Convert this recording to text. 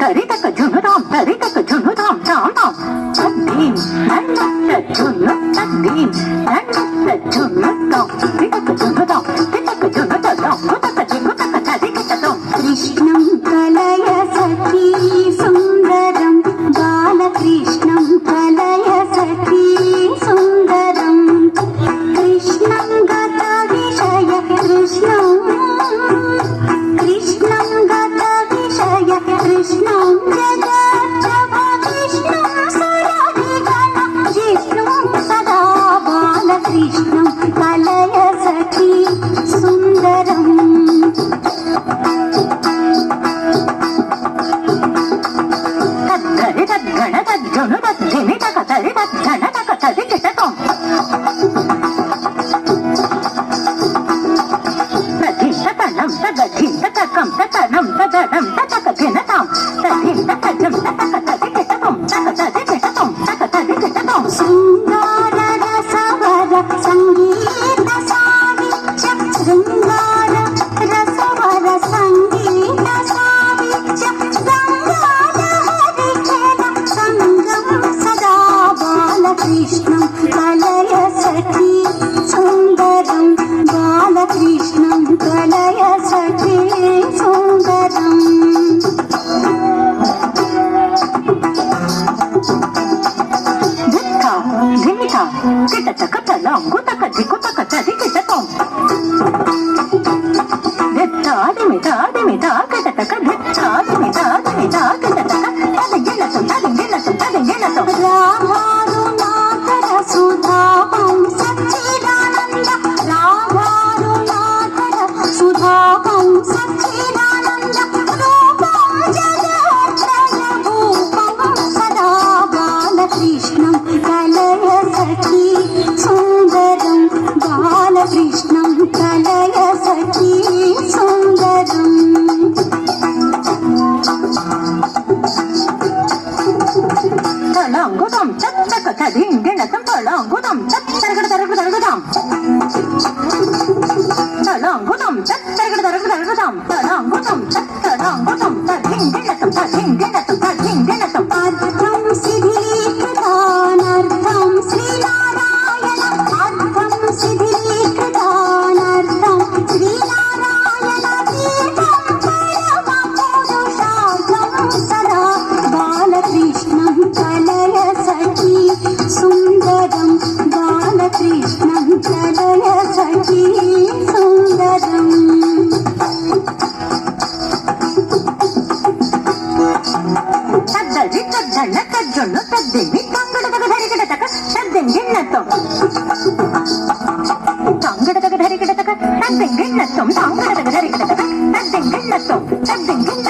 తరి తక జును తాం తరి తక జును తాం తాం తాం తద్దీం నన్న జును తద్దీం నన్న జును తాం తరి తక జును తాం తరి తక జును తాం గుతక జిగుతక తరి కిటతం కృష్ణం కలయ సఖీ సుందరం బాలకృష్ణం కలయ సఖీ సుందరం కృష్ణం గత విషయ కృష్ణం కృష్ణం గత విషయ కృష్ణం జగద్భవ విష్ణుం సురవిగణ జిష్ణుం సదా బాలకృష్ణం కలయ సఖీ సుందరం తద్దరి తద్గణ తజ్జును తద్ధిమి తక తరి తద్గణ తక తరి కిటతం తధింతకణం తగధింతకం తతనం తదనం తతక ధినతాం తధింతకజం తతక తరి కిటతం తక తరి కిటతం తక తరి కిటతం శృంగార రసవర సంగీత సాహిత్య శృంగార రసవర సంగీత సాహిత్య గంగాధరి ఖేళ సంగం సదా బాలకృష్ణం కలయ సఖీ సుందరం బాలకృష్ణం కలయ సఖీ సుందరం ధిక్క ధిమిక కిటచక తలం గుతక జిగుతక తరి కిటతం ధిత్తాదిమిత దిమిత కిటతక ధిత్తాదిమిత కిటతక తదిగినతం తదిగినతం తదిగినతం రామారుణాకర సుధామం సచ్చిదానంద రామారుణాకర సుధామం సచ్చిదానంద రూపం జగత్రయ భూపం సదా బాలకృష్ణం కలయ సఖీ సుందరం బాలకృష్ణం కలయ సఖీ సుందరం తళంగుతం చచ్చక తదింగినతం తళంగుతం చచ్చరగడ తరగడ తరగదాం తళంగుతం చచ్చరగడ తరగడ తరగదాం తళంగుతం చచ్చళంగుతం తదింగినతం తదింగినతం తదింగినతం అర్థం శిథిలీకృతానర్థం శ్రీనారాయణ అర్థం శిథిలీకృతానర్థం శ్రీనారాయణ దీపం పరమ పురుషార్థం సదా బాలకృష్ణం కలయ సఖీ సుందరం బాలకృష్ణం కలయ సఖీ సుందరం తద్దరి తద్దన్న తజ్జున్ను తద్దిమి తంగడదగ ధరికిడతక తద్దింగిన్నతం తంగడదగ ధరికిడతక తద్దింగిన్నతం తంగడదగ ధరికిడతక తద్దింగిన్నతం తద్దింగిన్న